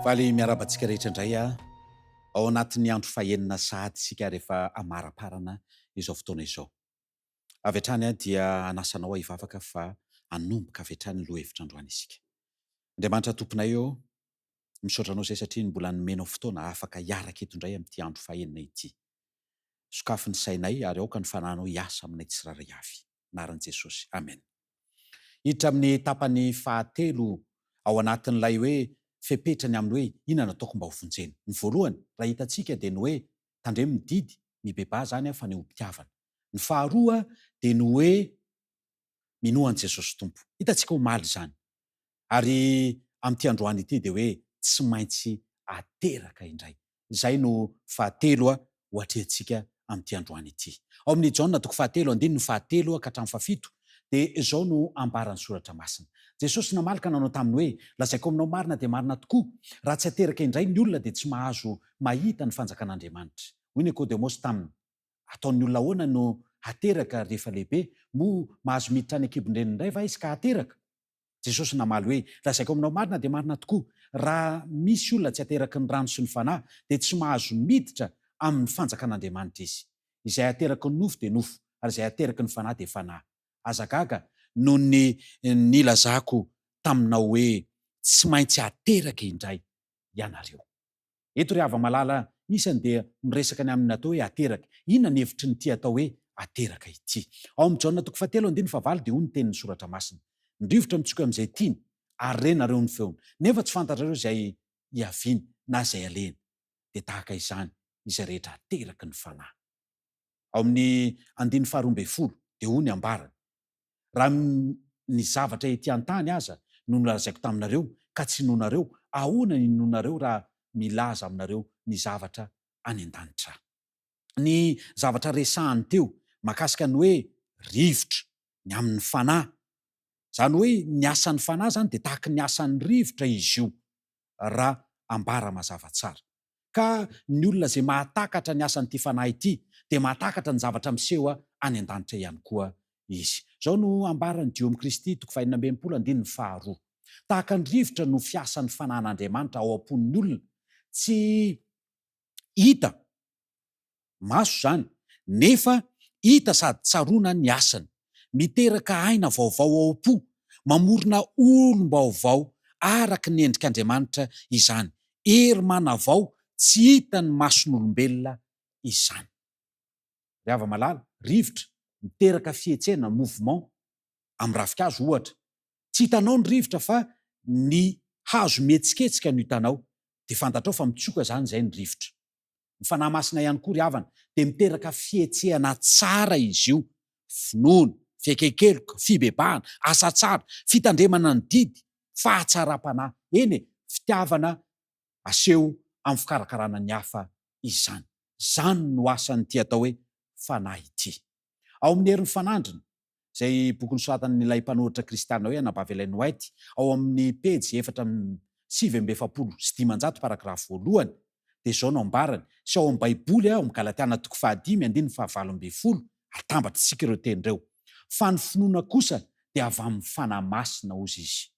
Faly miarabantsika rehetra indray ao anatin'ny andro fahenina sahady isika rehefa amaraparana izao fotoana izao. Avy hatrany dia anasanao hivavaka fa hanomboka avy hatrany loha hevitra androany isika. Andriamanitra tomponay eo, misaotra anao izay satria mbola nomenao fotoana afaka hiaraka eto indray amin'ity andro fahenina ity. Sokafy ny sainay ary aoka ny fanahinao hiasa aminay tsiraray avy. Anaran'i Jesosy. Amen. Hiditra amin'ny tapany fahatelo ao anatin'ilay hoe fepetrany amin'ny hoe inona ataoko mba ho vonjena. Ny voalohany raha hitantsika dia ny hoe tandremo ny didy, mibeba zany fa ny ho-pitiavana. Ny faharoa dia ny hoe minoan' Jesosy tompo. Hitantsika omaly zany. Ary amin'ity androany ity dia hoe tsy maintsy ateraka indray. Izay no fahatelo ho atrehantsika amin'ity androany ity. Ao amin'ny Jaona 4:1 ka hatramin'ny 7 dia izao no ambaran'ny soratra masina. Jesosy namalaka nanao taminy hoe lazaiko aminao marina dia marina tokoa, raha tsy ateraka indray ny olona dia tsy mahazo mahita ny fanjakan'Andriamanitra. Hoy Nikodemosy taminy, ataon'ny olona ahoana no hateraka rehefa lehibe? Moa mahazo miditra any an-kibon-dreniny indray va izy ka hateraka? Jesosy namaly hoe lazaiko aminao marina dia marina tokoa, raha misy olona tsy ateraka ny rano sy ny fanahy dia tsy mahazo miditra amin'ny fanjakan'Andriamanitra izy. Izay ateraka ny nofo dia nofo, ary izay ateraka ny fanahy dia fanahy. Azagaga no ny lazako taminao hoe tsy maintsy ateraka indray ianareo. Eto ry hava-malala isany dia miresaka ny amin'ny atao hoe ateraka. Inona ny hevitry ny ity atao hoe ateraka ity? Ao amin'ny Jaona 4:1-5 dia hoy ny tenin'ny soratra masina. Ny rivotra mitsoka amin'izay tiany ary renareo ny feony. Nefa tsy fantatrareo izay hiaviany na izay alehany. Dia tahaka izany izay rehetra ateraka ny fanahy. Ao amin'ny 2:12 dia hoy ny ambarana. Raha ny zavatra ety an-tany aza no nolazaiko taminareo ka tsy nonareo, ahoana ny nonareo raha milaza aminareo ny zavatra any an-danitra? Ny zavatra resahany teo mahakasika ny hoe rivotra ny amin'ny fanahy. Zany hoe ny asan'ny fanahy zany dia tahaka ny asan'ny rivotra izy io raha ambara mazava tsara. Ka ny olona izay mahatakatra ny asan'ity fanahy ity dia mahatakatra ny zavatra miseho any an-danitra ihany koa izy. Zao no ambaran'ny Dio amin'ny Kristy 2:2. Tahaka ny rivotra no fiasan'ny fanahin'Andriamanitra ao am-pon'ny olona. Tsy hita maso zany, nefa hita sady tsaroana ny asany. Miteraka aina vaovao ao am-po, mamorona olom-baovao araka ny endrik'Andriamanitra izany. Hery manavao tsy hita ny mason'olombelona izany. Ry hava-malala, rivotra miteraka fihetsehana, mouvement amin'ny ravin-kazo ohatra. Tsy hitanao ny rivotra fa ny hazo mihetsiketsika no hitanao, dia fantatrao fa mitsoka zany izay ny rivotra. Ny fanahy masina ihany koa ry havana dia miteraka fihetsehana tsara izy io, finoana, fiekenkeloka, fibebahana, asa tsara, fitandremana ny didy, fahatsaram-panahy, eny fitiavana aseho amin'ny fikarakarana ny hafa izany. Zany no asan'ity atao hoe fanahy ity. Ao amin'ny herin'ny fanandrina, izay boky nosoratan'ny ilay mpanoratra kristiana hoe Anabavy Ellen White, ao amin'ny pejy 475 paragrafy voalohany, dia izao no ambarany. Sy ao amin'ny Baiboly ao amin'ny Galatiana 5:5-20 atambatra tsika ireo tenireo. Fa ny finoana kosa dia avy amin'ny fanahy masina ozy izy.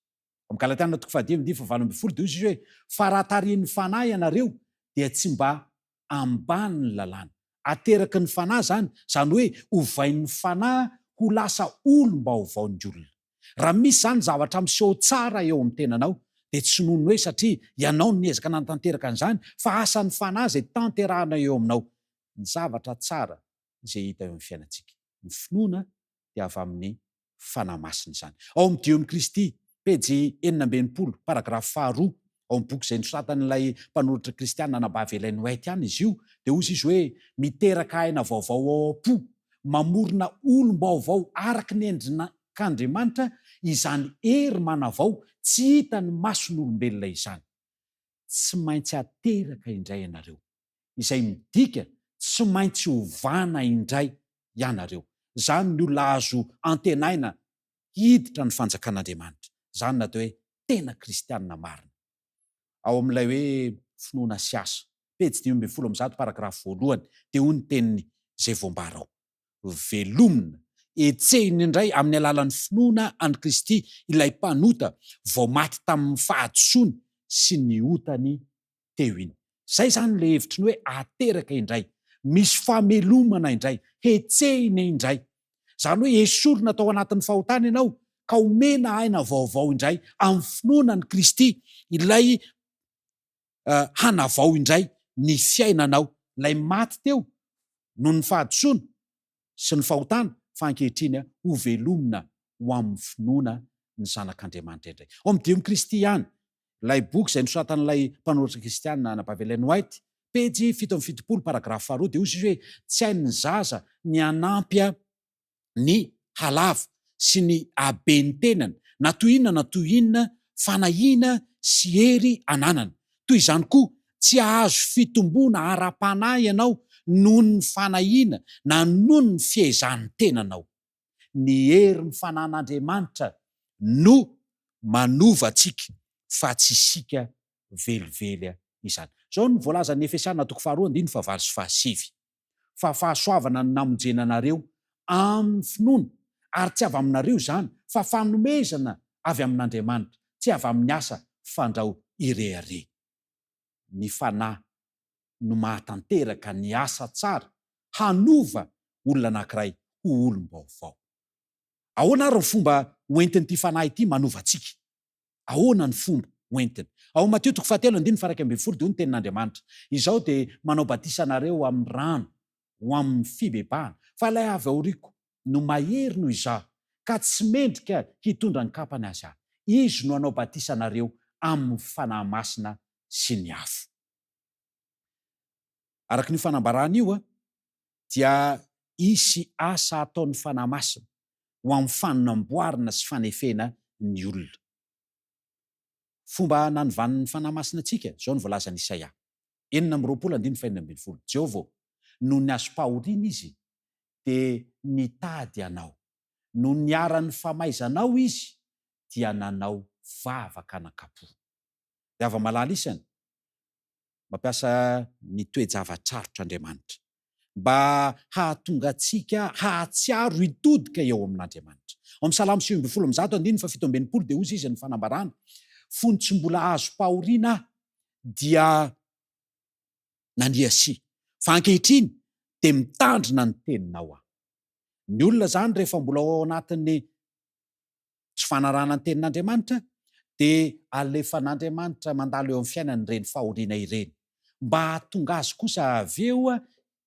Amin'ny Galatiana 5:5-20 dia ozy izy hoe fa raha tarihin'ny fanahy ianareo dia tsy mba ambany ny lalàna. Ateraka ny fanahy zany hoe ovain'ny fanahy ho lasa olom-baovao ny olona. Raha misy zany zavatra miseho tsara eo amin'ny tenanao dia tsy noho ny hoe satria ianao no niezaka nanatanteraka an'izany, fa asan'ny fanahy izay tanterahana eo aminao. Ny zavatra tsara izay hita eo amin'ny fiainantsika. Ny finoana dia avy amin'ny fanahy masina izany. Ao amin'ny Dio amin'ny Kristy, pejy 490, paragrafy 2, ao amin'ny boky izay nosoratan'ilay mpanoratra kristiana Anabavy Ellen White ihany izy io, dia ozy izy hoe miteraka aina vaovao ao am-po, mamorona olom-baovao araka ny endrik'Andriamanitra, izany hery manavao tsy hita ny mason'olombelona izany. Tsy maintsy ateraka indray ianareo, izay midika tsy maintsy ovana indray ianareo. Zany ny olona azo antenaina hiditra ny fanjakan'Andriamanitra. Zany natao hoe tena kristianina marina. Ao amin'ilay hoe finoana sy asa, pejy 5:10 paragrafy voalohany, dia hoy ny teniny izay voambara ao. Velomina, etsehiny indray amin'ny alalan'ny finoana any Kristy ilay mpanota vao maty tamin'ny fahadisoany sy ny otany teo iny. Zay zany le hevitry ny hoe ateraka indray, misy famelomana indray, hetsehina indray. Zany hoe esorina tao anatin'ny fahotana ianao ka omena aina vaovao indray amin'ny finoana ny Kristy, ilay hanavao indray ny fiainanao. Ilay maty teo no ny fahadosoana sy ny fahotana fa ankehitriny ho velomina ho amin'ny finoana ny zanak'Andriamanitra indray. Ao amin'ny dimy Kristy ihany, ilay boky izay nosoratan'ilay mpanoratra kristianina Anabavy Ellen White, pejy 770 paragrafy 2 dia hozy izy hoe tsy hain'ny zaza ny anampy ny halava sy ny habeny tenany, na toy inona fanahina sy hery ananana. Toy izany koa tsy ahazo fitomboana ara-panahy ianao noho ny fanahina na noho ny fiezahny tenanao. Ny hery ny fanan'Andriamanitra no manova antsika fa tsy isika velively izany. Zao ny voalazan'ny Efesiana 2:5-7. Fa fahasoavana ny namonjena anareo amin'ny finoana, ary tsy avy aminareo izany fa fanomezana avy amin'Andriamanitra, tsy avy amin'ny asa fandrao irehare. Ny fanahy no mahatanteraka ny asa tsara hanova olona anankiray ho olom-baovao. Ahoana ary ny fomba hoentin'ity fanahy ity manova antsika? Ahoana ny fomba hoentiny? Ao Mateo 7:1-10 dia ny tenin'Andriamanitra, izao dia manao batisa anareo amin'ny rano ho amin'ny fibebahana, fa ilay avy aoriako no mahery noho izaho ka tsy mendrika hitondra ny kapany azy aho. Izy no anao batisa anareo amin'ny fanahy masina sy ny afo. Araka ny fanambarana io dia isy asa ataon'ny fanahy masina ho amin'ny fanamboarana sy fanefena ny olona. Fomba nanovan'ny fanahy masina antsika, zao ny voalazan'i Isaia 4:2-5. Jehovah, no ny azo pahoriana izy dia nitady anao, no niara-ny famaizanao izy dia nanao vavaka anakapo. Dia ava-malala isany mampiasa ny toe-java-tsarotr'Andriamanitra mba hahatonga antsika hahatsiaro hitodika eo amin'Andriamanitra. Ao amin'ny Salamo 7:7 dia hozy izy ny fanambarana, fony tsy mbola azo pahoriana dia naniasi, fa ankehitriny dia mitandrina ny teninao aho. Ny olona zany rehefa mbola ao anatin'ny tsy fanarana ny tenin'Andriamanitra dia alefan'Andriamanitra mandalo eo amin'ny fiainany ireny fahoriana ireny, mba hahatonga azy kosa avy eo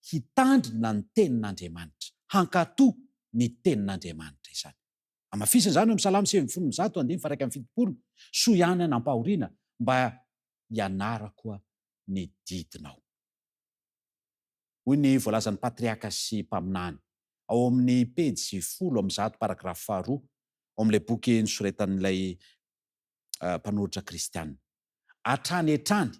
hitandrina ny tenin'Andriamanitra, hankatoa ny tenin'Andriamanitra izany. Amafisany zany amin'ny Salamo 7:1-7, soa ihany anampahoriana mba hianarako ny didinao. Hoy ny voalazan'ny patriaka sy mpaminany ao amin'ny pejy 10 paragrafy 2 ao amin'ilay boky nosoratan'ilay mpanoratra kristianina. Hatrany hatrany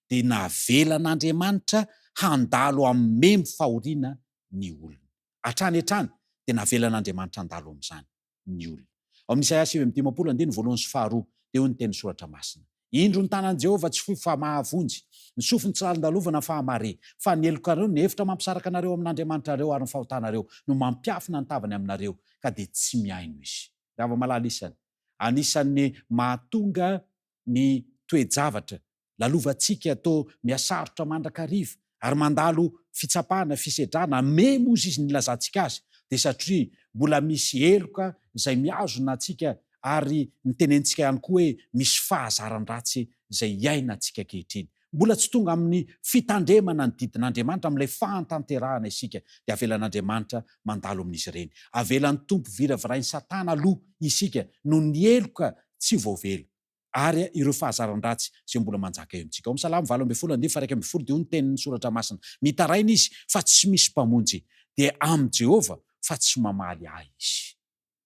dia navelan'Andriamanitra handalo amin'ny memo fahoriana ny olona. Hatrany hatrany dia navelan'Andriamanitra handalo amin'izany ny olona. Ao amin'ny Isaia 7:1-2 dia hoy ny teny soratra masina, indro ny tanan'i Jehovah tsy fa mahavonjy, ny sofiny tsy lalindalovana fa hamare, fa ny elokanareo ny hevitra mampisaraka anareo amin'Andriamanitra reo ary ny fahotanareo no mampiafina ny tavany aminareo ka dia tsy miaino izy. Rava malala isany, anisan'ny mahatonga ny toe-javatra lalovantsika atao miasarotra mandrakariva ary mandalo fitsapana, fisedrana, memo ozy izy nilazantsika azy, dia satria mbola misy eloka izay miazona antsika ary nitenentsika ihany koa hoe misy fahazaran-dratsy izay iaina antsika ankehitriny. Mbola tsy tonga amin'ny fitandremana ny didin'Andriamanitra amin'ilay fahantanterahana isika, dia avelan'Andriamanitra mandalo amin'izy ireny. Avelan'ny tompo viravirain'ny Satana aloha isika no ny eloka tsy voavelo ary ireo fahazaran-dratsy izay mbola manjaka eo amintsika. Ao amin'ny Salamo 8:1-2 dia hoy ny tenin'ny soratra masina, mitaraina izy fa tsy misy mpamonjy, dia amin'ny Jehovah fa tsy mamaly ahy izy.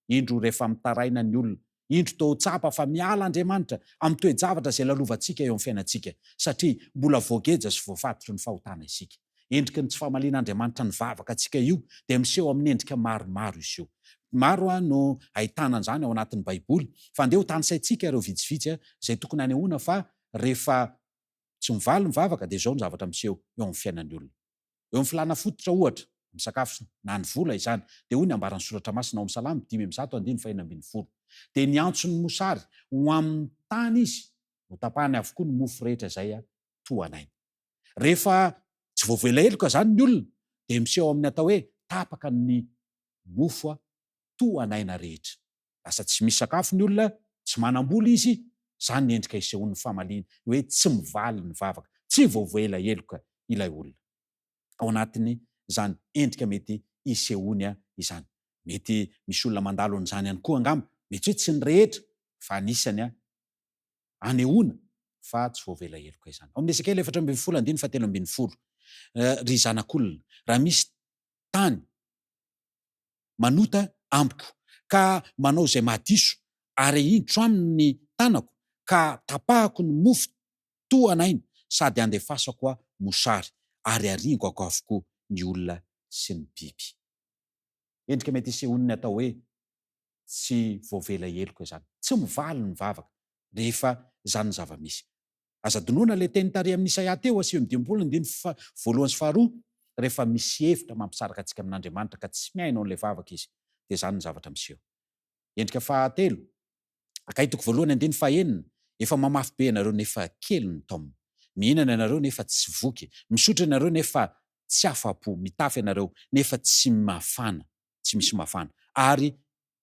Indro rehefa mitaraina ny olona, indro tao tsapa fa miala Andriamanitra amin'ny toe-javatra izay lalovantsika eo amin'ny fiainantsika, satria mbola voageja sy voafatotry ny fahotana isika. Endriky ny tsy famalian'Andriamanitra ny vavaka antsika io dia miseho amin'ny endrika maromaro izy io. Maro no ahitana an'izany ao anatin'ny Baiboly, fa andeha ho tanisaintsika ireo vitsivitsy izay tokony hanehoana fa rehefa tsy mivaly ny vavaka dia izao ny zavatra miseho eo amin'ny fiainan'ny olona. Eo amin'ny filana fototra ohatra, misakafo na ny vola izany, dia hoy ny ambaran'ny soratra masina ao amin'ny Salamo 5:1-5:4, dia niantso ny mosary ho amin'ny tany izy ho tapahany avokoa ny mofo rehetra zay toanaina. Rehefa tsy voavela heloka zany ny olona de miseho amin'ny atao hoe tapaka ny mofo toanaina rehetra. Lasa tsy misy sakafo ny olona, tsy manam-bola izy, zany ny endrika isehoan'ny famaliana hoe tsy mivaly ny vavaka, tsy voavela heloka ilay olona. Ao anatiny zany endrika mety isehoany izany. Mety misy olona mandalo an'izany ihany koa angamba, mety hoe tsy ny rehetra fa anisany anehoana fa tsy voavela heloka izany. Ao amin'ny Esekely 4:17-18, ry zanak'olona, raha misy tany manota amiko ka manao zay mahadiso ary indro aminy tanako ka tapahako ny mofo toanaina sady andefasako mosary ary aringako avokoa ny olona sy ny biby. Endrika mety isehoan'ny atao hoe tsy voavela heloka izany, tsy mivaly ny vavaka rehefa zany zava-misy. Aza-donoana le teny tary amin'ny Isaia teo 7:1-2, rehefa misy hevitra mampisaraka antsika amin'Andriamanitra ka tsy miaino an'ilay vavaka izy, de zany ny zavatra miseho. Endrika fahatelo, Akaitoko 1:5, efa mamafy be ianareo nefa kely ny taona, mihinana ianareo nefa tsy voky, misotra ianareo nefa tsy afa-po, mitafy ianareo nefa tsy mafana, tsy misy mafana, ary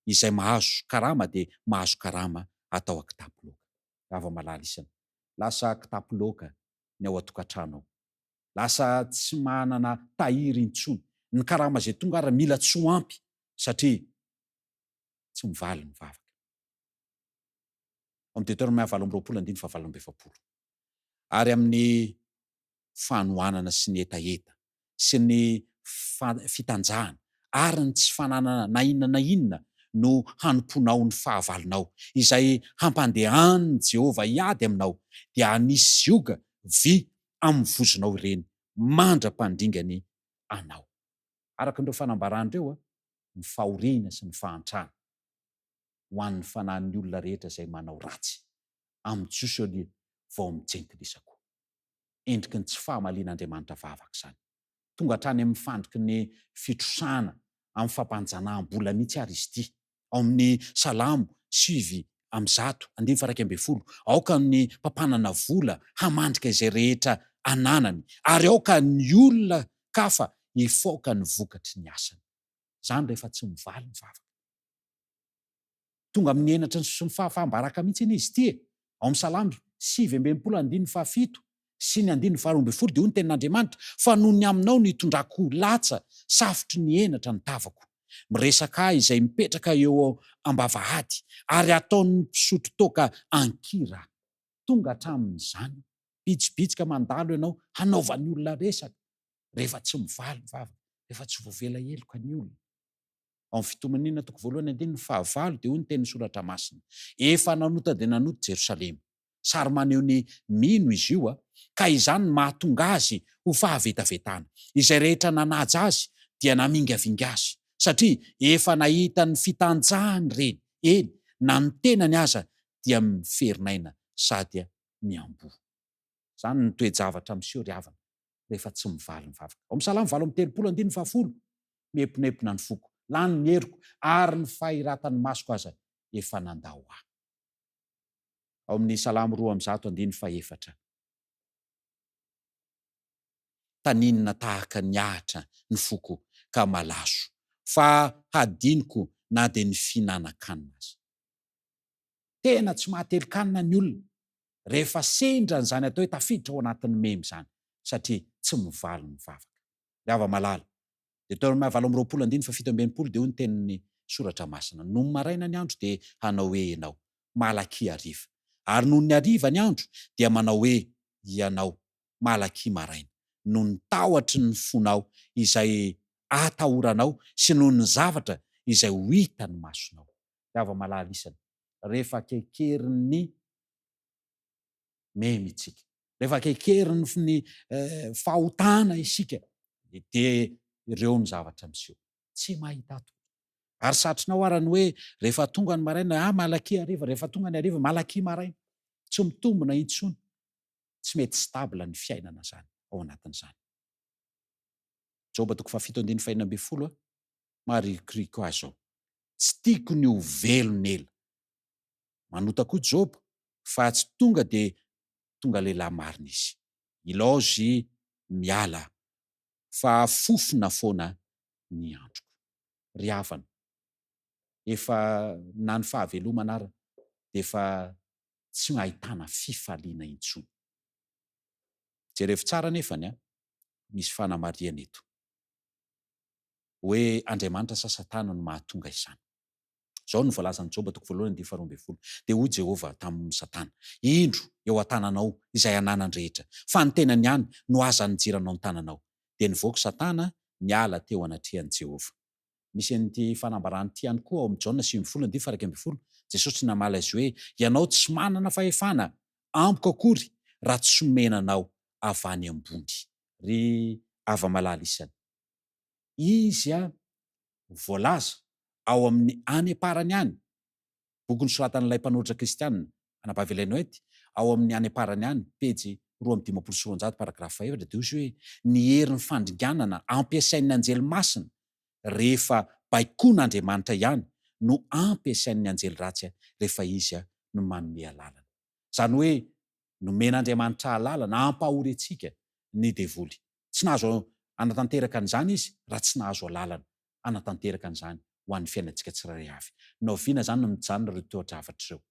izay mahazo karama de mahazo karama atao akitapo loka. Rava malala isany, lasa kitapo loka ny ao an-tokantrano ao, lasa tsy manana tahiry intsony, ny karama zay tonga ary mila tsoampy satria tsy mivaly ny vavaka. Amin'ny Deutéronome 20:20, ary amin'ny fanohanana sy ny etaeta sy ny fitanjahana ary ny tsy fananana na inona na inona no hanomponao ny fahavalonao izay hampandehan'ny Jehovah hiady aminao, dia anisy zioka vy amin'ny vozonao ireny mandra-pandingany anao. Araka ireo fanambaran'ireo ny fahoriana sy ny fahantrana ho an'ny fanahin'ny olona rehetra izay manao ratsy amin'ny Josely vao mijentilisa koa. Endriky ny tsy fahamalian'Andriamanitra vavaka izany, tonga hatrany amin'ny fandriky ny fitrosana amin'ny fampanjanaham-bola mihitsy ary izy ity. Ao amin'ny Salamo 7:120, aoka ny mpampanana vola hamandrika izay rehetra ananany, ary aoka ny olona kafa hifoaka ny vokatry ny asany. Zany rehefa tsy mivaly ny vavaka. Tonga amin'ny enatra sy ny fahafahambaraka mihitsy izy ity. Ao amin'ny Salamo 7:107 sy ny 2:20, dia hoy ny tenin'Andriamanitra, fa noho ny aminao nitondrako latsa, safotry ny enatra ny tavako. Miresaka izay mipetraka eo ambavahady, ary ataon'ny mpisotro toaka ankira. Tonga hatramin'izany, bitsibitsika mandalo ianao hanaovan'ny olona resaka, rehefa tsy mivaly ny vavaka, rehefa tsy voavela heloka ny olona. Ao amin'ny Fitomonina 1:9-9, dia hoy ny tenin'ny soratra masina, efa nanota dia nanota Jerosalema, sary maneho ny mino izy io ka izany mahatonga azy ho fahavetavetana. Izay rehetra nanaja azy dia namingavinga azy, satria efa nahita ny fitanjahany reny, eny na ny tenany aza dia miferinaina sady miambo. Zany ny toe-javatra miseho ry havana rehefa tsy mivaly ny vavaka. Ao amin'ny Salamo 8:30-10, miepinepina ny foko, lany ny heriko, ary ny fahiratan'ny masoko aza efa nandao aho. Ao amin'ny Salamo 2:104, taninina tahaka ny ahitra ny foko ka malaso, fa hadiniko na dia ny fihinan-kanina aza. Tena tsy mahatelo-kanina ny olona rehefa sendra n'izany atao hoe tafiditra ao anatin'ny memy izany, satria tsy mivaly ny vavaka. Rava malala, Deutéronome 20:17-18, dia hoy ny tenin'ny soratra masina, no maraina ny andro dia hanao hoe ianao, malaky hariva, ary noho ny hariva ny andro dia manao hoe ianao, malaky maraina, no ny tahotra ny fonao izay atahoranao sy noho ny zavatra izay ho hitan'ny masonao. Rava malala isany, rehefa kekerin'ny memy itsika, rehefa kekerin'ny fahotana isika, dia ireo ny zavatra miseho, tsy mahita ato. Ary satrinao arany hoe rehefa tonga ny maraina, malaky hariva, rehefa tonga ny hariva, malaky maraina, tsy mitombona intsony, tsy mety stabila ny fiainana zany ao anatin'izany. Joba 7:7-12, marikoriko azy ao, tsy tiako ny ho velon'ela. Manota koa Joba fa tsy tonga de tonga lehilahy marina izy. Ilaozy miala fa fofona foana ny androko. Ry havana, efa na ny fahavelomana ara de efa tsy ahitana fifaliana intsony. Jerevy tsara nefany misy fanamariana eto hoe Andriamanitra sa Satana no mahatonga izany. Zao no voalazan'ny Joba 1:12. De hoy Jehova tamin'ny Satana, indro eo an-tananao izay ananan'ny-drehetra, fa ny tenany ihany no azan'ny jiranao ny tananao. De nivoaka Satana niala teo anatrehan'i Jehova. Misy an'ity fanambarany ity ihany koa ao amin'ny Jaona 20:12. Jesosy namala izy hoe, ianao tsy manana fahefana amiko akory raha tsy somenanao avy any ambony. Ry ava-malala isany, izy voalaza ao amin'ny any am-parany any, boky nosoratan'ilay mpanoratra kristianina Anabavy Noety, ao amin'ny any am-parany any, pejy 2:16 paragrafy 2 de hoy hoe, ny herin'ny fandringanana ampiasain'ny anjely masina rehefa baikon'Andriamanitra ihany no ampiasain'ny anjely ratsy rehefa izy no manome alalana. Zany hoe nomen'Andriamanitra alalana ampahory antsika ny devoly. Tsy nahazo anatanteraka an'izany izy raha tsy nahazo alalana anatanteraka an'izany ho an'ny fiainantsika tsirairay avy. Naoviana zany no mijanona ireo toetra-javatra ireo.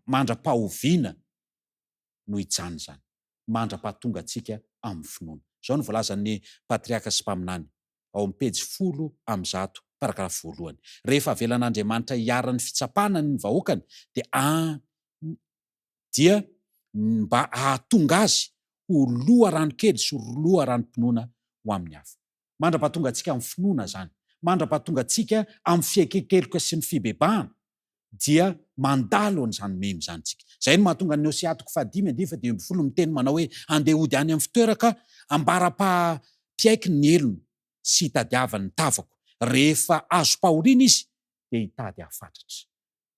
Mandra-pahoviana no hijanona zany, mandra-pahatonga antsika amin'ny finoana. Zao no voalazan'ny patriaka sy mpaminany ao amin'ny pejy 10:100 paragrafy 1. Rehefa avelan'Andriamanitra hiara-ny fitsapana ny vahoakany dia mba ahatonga azy ho loha ranokely sy loha ranom-pinoana ho amin'ny hafa. Mandra-pahatonga antsika amin'ny finoana zany, mandra-pahatonga antsika amin'ny fiekekeloka sy ny fibebahana dia mandalo an'izany memy zany tsika. Zay no mahatonga ny Osiatoko 5:12 miteny manao hoe, andeha hody any amin'ny fitoeraka ambara-piaiky ny elony sy hitadiavany ny tavako. Rehefa azo pahoriana izy dia hitady hafatratra.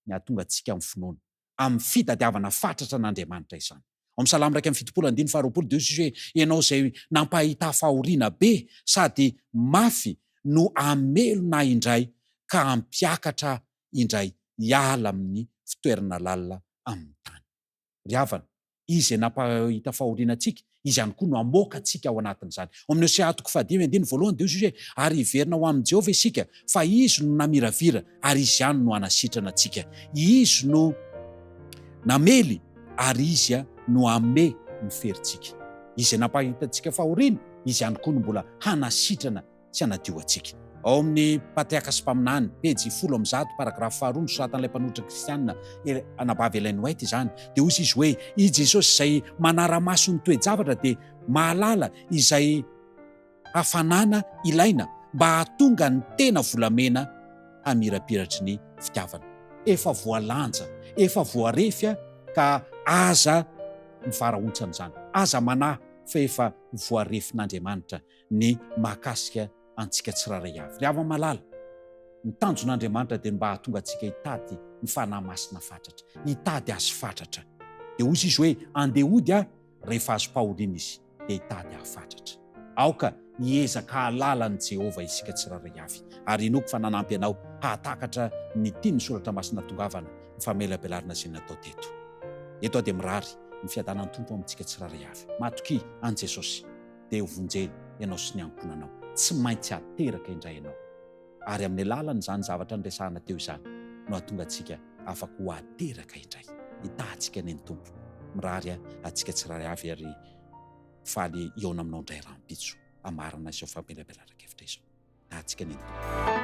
Ny hahatonga antsika amin'ny finoana, amin'ny fitadiavana fatratra n'Andriamanitra izany. Ao amin'ny Salamo 1:7-20 de izy hoe, ianao izay nampahita fahoriana be sady mafy no amelona indray ka ampiakatra indray hiala amin'ny fitoerana lalina amin'ny tany. Ry havana, izy nampahita fahoriana antsika, izy ihany koa no amoaka antsika ao anatin'izany. Ao amin'ny Osiatoko 5:1 de izy hoe, ary hiverina ho amin'ny Jehova isika, fa izy no namiravira ary izy ihany no anasitrana antsika. Izy no namely ary izy no ame ny ferintsika. Izy nampahita antsika fahoriana, izy ihany koa no mbola hanasitrana sy hanadio antsika. Ao amin'ny patriaka sy mpaminany pejy 10:100 paragrafy 2 nosoratan'ilay mpanoratra kristianina Anabavy Noety izany, de hoy izy hoe, i Jesosy izay manara-maso ny toe-javatra dia mahalala izay hafanana ilaina mba hahatonga ny tena volamena hamirapiratry ny fitiavana. Efa voalanja, efa voarefy ka aza mivarahontsana zany, aza manahy fa efa voarefin'Andriamanitra ny mahakasika antsika tsiraray avy. Ry hava-malala, ny tanjon'Andriamanitra dia mba hahatonga antsika hitady ny fanahy masina fatratra, hitady azy fatratra. De hoy izy hoe, andeha hody rehefa azo pahoriana izy dia hitady hafatratra. Aoka hiezaka hahalala ny Jehova isika tsiraray avy, ary inoko fa nanampy anao hahatakatra ny tiany soratra masina tongavana ny famelabelarina izay natao teto. Eto dia mirary ny fiadanan'ny Tompo amintsika tsiraray avy. Matoky an Jesosy dia ho vonjeny ianao sy ny ankonanao, tsy maintsy hateraka indray ianao. Ary amin'ny alalan'izany zavatra niresahana teo izany no hahatonga antsika afaka ho hateraka indray, hitantsika ny Tompo. Mirary antsika tsiraray avy ary faly iona aminao indray rahampitso amarana izao famelabelarana kevitra izao. Hitantsika ny Tompo.